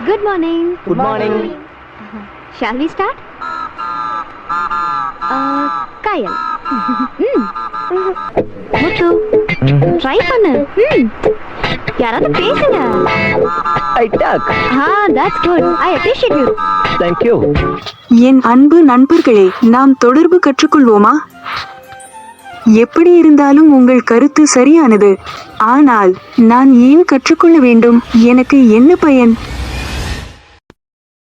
Good morning. Good morning. Shall we start? Kayal. Muthu. Try பண்ணு. யாராவது பேசுங்க. I talk. That's good. I appreciate you. Thank you. என் அன்பு நண்பர்களே, நாம் தொடர்பு கற்றுக்கொள்வோமா? எப்படி இருந்தாலும் உங்கள் கருத்து சரியானது. ஆனால் நான் ஏன் கற்றுக்கொள்ள வேண்டும்? எனக்கு என்ன பயன்?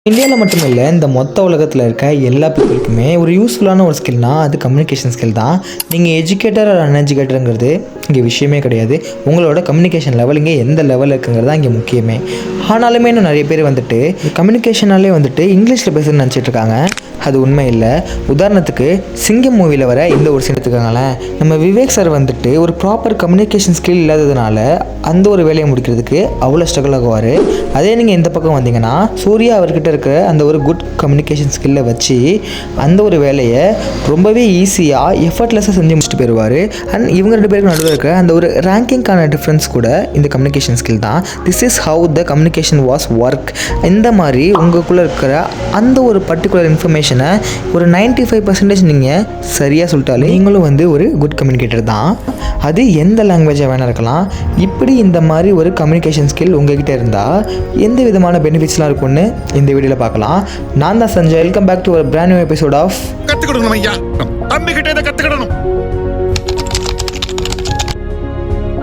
இந்தியாவில் மட்டும் இல்லை, இந்த மொத்த உலகத்தில் இருக்க எல்லா பீப்புளுக்குமே ஒரு யூஸ்ஃபுல்லான ஒரு ஸ்கில்னால் அது கம்யூனிகேஷன் ஸ்கில் தான். நீங்கள் எஜுகேட்டர் ஆர் அன்எஜுகேட்டருங்கிறது இங்கே விஷயமே கிடையாது. உங்களோட கம்யூனிகேஷன் லெவல் இங்கே எந்த லெவலில் இருக்குங்கிறது தான் இங்கே முக்கியமே. ஆனாலுமே இன்னும் நிறைய பேர் வந்துட்டு கம்யூனிகேஷனாலே வந்துட்டு இங்கிலீஷில் பேசுன்னு நினச்சிட்டு இருக்காங்க. அது உண்மை இல்லை. உதாரணத்துக்கு சிங்கம் மூவியில் வர இந்த ஒரு சீன் எடுத்துக்காங்களேன். நம்ம விவேக் சார் வந்துட்டு ஒரு ப்ராப்பர் கம்யூனிகேஷன் ஸ்கில் இல்லாததுனால அந்த ஒரு வேலையை முடிக்கிறதுக்கு அவ்வளோ ஸ்ட்ரகிள் ஆகுவார். அதே நீங்கள் இந்த பக்கம் வந்தீங்கன்னா சூர்யா அவர்கிட்ட இருக்க அந்த ஒரு குட் கம்யூனிகேஷன் ஸ்கில்லை வச்சு அந்த ஒரு வேலையை ரொம்பவே ஈஸியாக எஃபர்ட்லெஸ்ஸாக செஞ்சு முடிச்சுட்டு போயிடுவார். அண்ட் இவங்க ரெண்டு பேருக்கு நடுவில் இருக்க அந்த ஒரு ரேங்கிங்கான டிஃப்ரென்ஸ் கூட இந்த கம்யூனிகேஷன் ஸ்கில் தான். This is how the communication was work. இந்த மாதிரி உங்களுக்குள்ளே இருக்கிற அந்த ஒரு பர்டிகுலர் இன்ஃபர்மேஷனை ஒரு 95% நீங்கள் சரியாக சொல்லிட்டாலே நீங்களும் வந்து ஒரு குட் கம்யூனிகேட்டர் தான். அது எந்த லாங்குவேஜாக வேணால் இருக்கலாம். இப்படி இந்த மாதிரி ஒரு கம்யூனிகேஷன் ஸ்கில் உங்ககிட்ட இருந்தால் எந்த விதமான பெனிஃபிட்ஸ்லாம் இருக்கும்னு இந்த வீடியோவில் பார்க்கலாம். நான் தான் சஞ்சய். வெல்கம் பேக் டு ஒரு பிராண்ட் நியூ எபிசோட் ஆஃப் கத்துக்கணும் ஐயா. தம்பிக்கிட்ட இதை கத்துக்கணும்.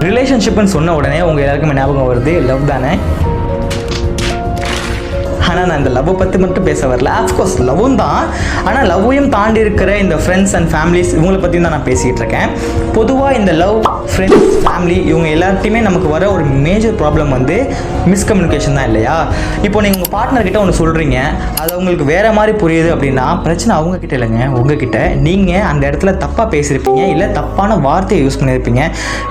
ரிலேஷன்ஷிப்னு சொன்ன உடனே உங்கள் எல்லாருக்குமே ஞாபகம் வருது லவ் தானே. ஆனால் நான் இந்த லவ்வை பற்றி மட்டும் பேச வரல. ஆஃப்கோர்ஸ் லவ்வும் தான், ஆனால் லவ்வையும் தாண்டி இருக்கிற இந்த ஃப்ரெண்ட்ஸ் அண்ட் ஃபேமிலிஸ் இவங்களை பற்றியும் தான் நான் பேசிக்கிட்டு இருக்கேன். பொதுவாக இந்த லவ், ஃப்ரெண்ட்ஸ், ஃபேமிலி இவங்க எல்லாத்தையுமே நமக்கு வர ஒரு மேஜர் ப்ராப்ளம் வந்து மிஸ்கம்யூனிகேஷன் தான் இல்லையா? இப்போ நீங்கள் உங்கள் பார்ட்னர்கிட்ட ஒன்று சொல்கிறீங்க, அது உங்களுக்கு வேறு மாதிரி புரியுது அப்படின்னா பிரச்சனை அவங்கக்கிட்ட இல்லைங்க, உங்ககிட்ட. நீங்கள் அந்த இடத்துல தப்பாக பேசியிருப்பீங்க, இல்லை தப்பான வார்த்தையை யூஸ் பண்ணியிருப்பீங்க.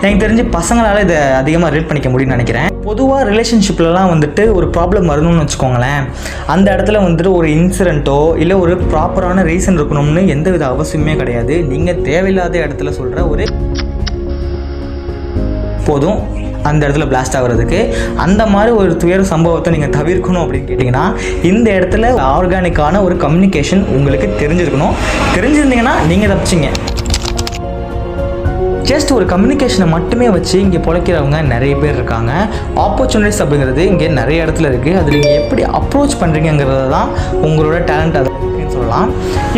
எனக்கு தெரிஞ்சு பசங்களால் இதை அதிகமாக ரீட் பண்ணிக்க முடியும்னு நினைக்கிறேன். பொதுவாக ரிலேஷன்ஷிப்லலாம் வந்துட்டு ஒரு ப்ராப்ளம் வரணும்னு வச்சுக்கோங்களேன், அந்த இடத்துல வந்துட்டு ஒரு இன்சிடென்ட்டோ இல்லை ஒரு ப்ராப்பரான ரீசன் இருக்கணும்னு எந்தவித அவசியமே கிடையாது. நீங்கள் தேவையில்லாத இடத்துல சொல்கிற ஒரு போதும் அந்த இடத்துல பிளாஸ்ட் ஆகிறதுக்கு. அந்த மாதிரி ஒரு துயர சம்பவத்தை நீங்கள் தவிர்க்கணும் அப்படின்னு கேட்டிங்கன்னா இந்த இடத்துல ஆர்கானிக்கான ஒரு கம்யூனிகேஷன் உங்களுக்கு தெரிஞ்சிருக்கணும். தெரிஞ்சிருந்தீங்கன்னா நீங்கள் தப்பிச்சிங்க. ஜஸ்ட் ஒரு கம்யூனிகேஷனை மட்டுமே வச்சு இங்கே பிழைக்கிறவங்க நிறைய பேர் இருக்காங்க. ஆப்பர்ச்சுனிட்டிஸ் அப்படிங்கிறது இங்கே நிறைய இடத்துல இருக்குது. அது நீங்கள் எப்படி அப்ரோச் பண்ணுறீங்கிறது தான் உங்களோட டேலண்ட் அது அப்படின்னு சொல்லலாம்.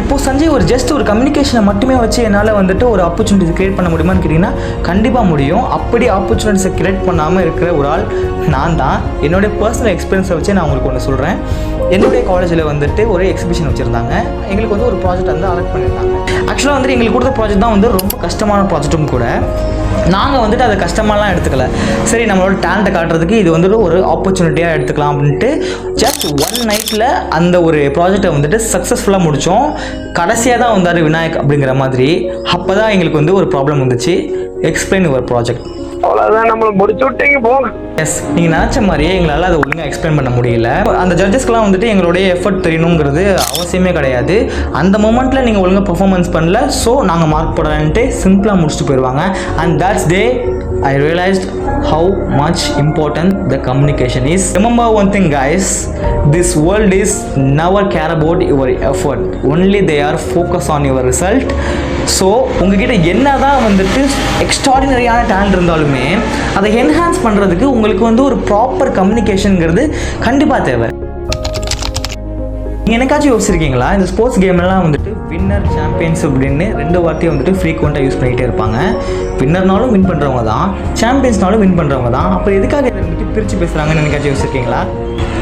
இப்போது சஞ்சய் ஒரு கம்யூனிகேஷனை மட்டுமே வச்சு என்னால் வந்துட்டு ஒரு ஆப்பர்ச்சுனிட்டிஸ் க்ரியேட் பண்ண முடியுமான்னு கேட்டிங்கன்னா கண்டிப்பாக முடியும். அப்படி ஆப்பர்ச்சுனிட்டிஸை க்ரியேட் பண்ணாமல் இருக்கிற ஒரு ஆள் நான் தான். என்னுடைய பர்சனல் எக்ஸ்பீரியன்ஸை வச்சு நான் உங்களுக்கு ஒன்று சொல்கிறேன். என்னுடைய காலேஜில் வந்துட்டு ஒரு எக்ஸிபிஷன் வச்சுருந்தாங்க. எங்களுக்கு வந்து ஒரு ப்ராஜெக்ட் வந்து அலெக்ட் பண்ணியிருந்தாங்க. ஆக்சுவலாக வந்துட்டு எங்களுக்கு கொடுத்த ப்ராஜெக்ட் தான் வந்து ரொம்ப கஷ்டமான ப்ராஜெக்ட்டும் கூட. நாங்கள் வந்துட்டு அதை கஷ்டமாலாம் எடுத்துக்கல. சரி, நம்மளோட டேலண்ட்டை காட்டுறதுக்கு இது வந்துட்டு ஒரு ஆப்பர்ச்சுனிட்டியாக எடுத்துக்கலாம் அப்படின்ட்டு ஜஸ்ட் ஒன் நைட்டில் அந்த ஒரு ப்ராஜெக்டை வந்துட்டு சக்ஸஸ்ஃபுல்லாக முடித்தோம். கடைசியாக தான் வந்தார் விநாயக் அப்படிங்கிற மாதிரி. அப்போ தான் எங்களுக்கு வந்து ஒரு ப்ராப்ளம் வந்துச்சு. Explain your project. அவ்வளோதான், நம்மளை முடிச்சு விட்டீங்க போங்க. எஸ், நீங்கள் நினச்ச மாதிரியே எங்களால் அதை ஒழுங்காக எக்ஸ்பிளைன் பண்ண முடியல. அந்த ஜட்ஜஸ்க்கெலாம் வந்துட்டு எங்களுடைய எஃபர்ட் தெரியணுங்கிறது அவசியமே கிடையாது. அந்த மொமெண்ட்டில் நீங்கள் ஒழுங்காக பர்ஃபார்மன்ஸ் பண்ணல, ஸோ நாங்கள் மார்க் போடுறேன்ட்டு சிம்பிளாக முடிச்சுட்டு போயிடுவாங்க. And that's day I realized how much important the communication is. Remember one thing guys, this world is never care about your effort, only they are focused on your result. So உங்ககிட்ட என்னதான் வந்துட்டு எக்ஸ்ட்ராடினரியான talent இருந்தாலுமே அதை enhance பண்ணுறதுக்கு உங்களுக்கு வந்து ஒரு proper கம்யூனிகேஷனுங்கிறது கண்டிப்பாக தேவை. நீங்கள் என்னைக்காச்சும் யோசிச்சிருக்கீங்களா? இந்த ஸ்போர்ட்ஸ் கேம்லாம் வந்துட்டு வின்னர், சாம்பியன்ஸ் அப்படின்னு ரெண்டு வார்த்தையை வந்துட்டு ஃப்ரீக்வெண்ட்டாக யூஸ் பண்ணிகிட்டே இருப்பாங்க. வின்னர்னாலும் வின் பண்ணுறவங்க தான், சாம்பியன்ஸ்னாலும் வின் பண்ணுறவங்க தான். அப்புறம் எதுக்காக இதை வந்துட்டு பிரித்து பேசுகிறாங்கன்னு என்னைக்காச்சும் யோசிச்சிருக்கீங்களா?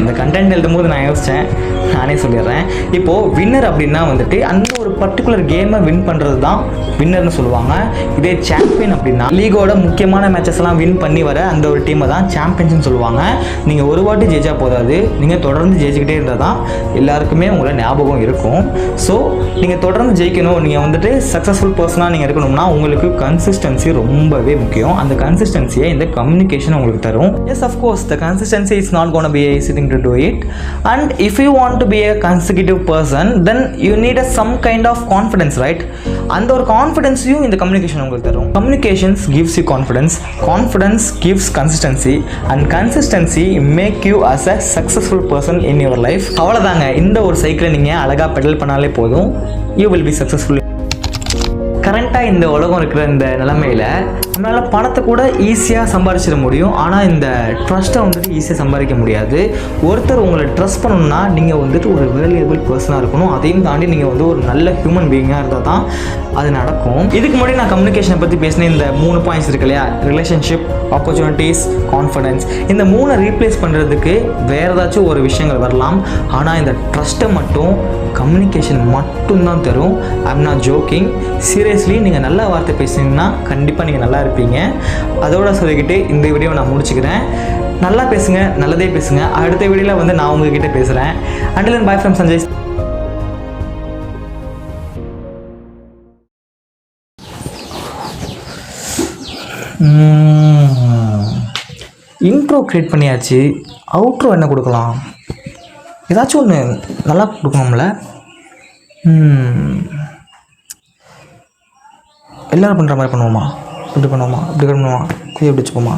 இந்த கண்டென்ட் எழுதும்போது நான் யோசித்தேன், நானே சொல்லிடுறேன். இப்போது வின்னர் அப்படின்னா வந்துட்டு அந்த ஒரு பர்டிகுலர் கேமை வின் பண்ணுறது தான் வின்னர்னு சொல்லுவாங்க. இதே சாம்பியன் அப்படின்னா லீகோட முக்கியமான மேட்சஸ்லாம் வின் பண்ணி வர அந்த ஒரு டீமை தான் சாம்பியன்ஸ்னு சொல்லுவாங்க. நீங்கள் ஒரு வாட்டி ஜெயிச்சா போதாது, நீங்கள் தொடர்ந்து ஜெயிச்சுக்கிட்டே இருந்தால் தான் எல்லாருக்குமே உங்களை ஞாபகம் இருக்கும். ஸோ நீங்கள் தொடர்ந்து ஜெயிக்கணும், நீங்கள் வந்துட்டு சக்ஸஸ்ஃபுல் பர்சனாக நீங்கள் இருக்கணும்னா உங்களுக்கு கன்சிஸ்டன்சி ரொம்பவே முக்கியம். அந்த கன்சிஸ்டன்சியை இந்த கம்யூனிகேஷன் உங்களுக்கு தரும். Yes, of course the consistency is not gonna be easy thing to do it. And if you want to be a consecutive person, then you need some kind of confidence, right? அந்த ஒரு கான்ஃபிடென்ஸையும் இந்த communication உங்களுக்கு தரும். Communications gives you confidence, confidence gives consistency, and consistency make you as a successful person in your life. அவ்வளோதாங்க, இந்த ஒரு சைக்கிளை நீங்கள் அழகாக பெடல் பண்ணாலே போதும், you will be successful. கரண்ட்டாக இந்த உலகம் இருக்கிற இந்த நிலைமையில் நம்மளால் பணத்தை கூட ஈஸியாக சம்பாதிச்சிட முடியும். ஆனால் இந்த ட்ரஸ்ட்டை வந்துட்டு ஈஸியாக சம்பாதிக்க முடியாது. ஒருத்தர் உங்களை ட்ரஸ்ட் பண்ணணும்னா நீங்கள் வந்துட்டு ஒரு வேல்யூபிள் பர்சனாக இருக்கணும். அதையும் தாண்டி நீங்கள் வந்து ஒரு நல்ல ஹியூமன் பீயிங்காக இருந்தால் தான் அது நடக்கும். இதுக்கு முன்னாடி நான் கம்யூனிகேஷனை பற்றி பேசினேன். இந்த 3 பாயிண்ட்ஸ் இருக்கு இல்லையா, ரிலேஷன்ஷிப், ஆப்பர்ச்சுனிட்டிஸ், கான்ஃபிடன்ஸ். இந்த 3 ரீப்ளேஸ் பண்ணுறதுக்கு வேறு ஏதாச்சும் ஒரு விஷயங்கள் வரலாம். ஆனால் இந்த ட்ரஸ்ட்டை மட்டும் கம்யூனிகேஷன் மட்டும்தான் தரும். I'm not jogging, seriously. நீங்கள் நல்ல வார்த்தை பேசுனீங்கன்னா கண்டிப்பாக நீங்கள் நல்லா இருப்பீங்க. அதோட சொல்லிக்கிட்டு இந்த வீடியோவை நான் முடிச்சுக்கிறேன். நல்லா பேசுங்க, நல்லதே பேசுங்க. அடுத்த வீடியோவில் வந்து நான் உங்ககிட்ட பேசுகிறேன். Until then, by from Sanjay. Intro create பண்ணியாச்சு. அவுட்ரோ என்ன கொடுக்கலாம்? ஏதாச்சும் ஒன்று நல்லா கொடுக்கணும்ல. எல்லோரும் பண்ணுற மாதிரி பண்ணுவோமா? இப்படி பண்ணுவோமா? இப்படி பண்ணுவோமா? கையை பிடிச்சிப்போமா?